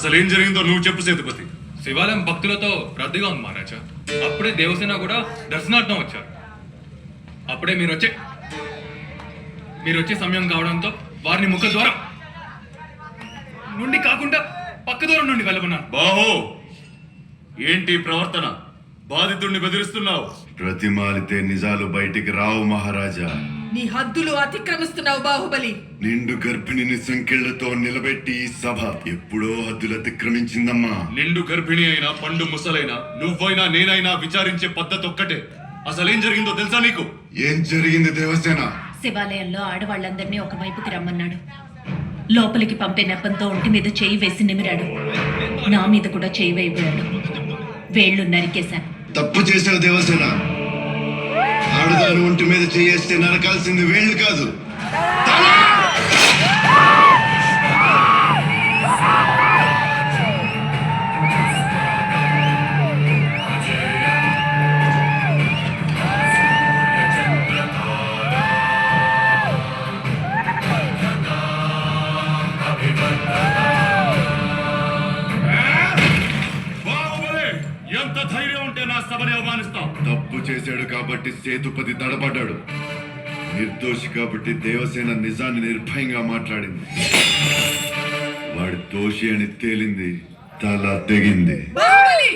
అసలు ఏం జరిగిందో నువ్వు చెప్పు సేతుపతి. శివాలయం భక్తులతో రద్దీగా ఉంది మహారాజా. అప్పుడే దేవసేన కూడా దర్శనార్థం వచ్చారు. అప్పుడే మీరు వచ్చే సమయం కావడంతో వారిని ముఖ ద్వారం నుండి కాకుండా పక్క దూరం నుండి వెళ్ళమన్నాను. బాహో, ఏంటి ప్రవర్తన? బాధితుడిని బెదిరిస్తున్నావు. ప్రతిమాలితే నిజాలు బయటికి రావు మహారాజా. నీ హద్దులు అతిక్రమిస్తున్నావు బాహుబలి. నిండు గర్భిణిని సంకెళ్లతో నిలబెట్టి ఈ సభ ఎప్పుడో హద్దులు అతిక్రమించిందమ్మా. నిండు గర్భిణి అయినా పండు ముసలైనా నువ్వైనా నేనైనా విచారించే పద్ధతి ఒక్కటే. అసలేం జరిగిందో తెలుసా నీకు? ఏం జరిగింది దేవసేన? శివాలయంలో ఆడవాళ్ళందరినీ ఒకవైపుకి రమ్మన్నాడు. లోపలికి పంపే నెపంతో ఒంటి మీద చేయి వేసి నిమిరాడు. నా మీద కూడా చేయి వేయబోయాడు. వేళ్లు నరికేశాను. తప్పు చేశావు దేవసేన. ఆడదాని ఒంటి మీద చేయేస్తే నరకాల్సింది వేళ్లు కాదు, తల. ఎంత ధైర్యం ఉంటే నా సభని అవమానిస్తావు? తప్పు చేశాడు కాబట్టి సేతుపతి తడబడ్డాడు. నిర్దోషి కాబట్టి దేవసేన నిజాన్ని నిర్భయంగా మాట్లాడింది. వాడి దోషి అని తేలింది, తల తెగింది. బాహుబలి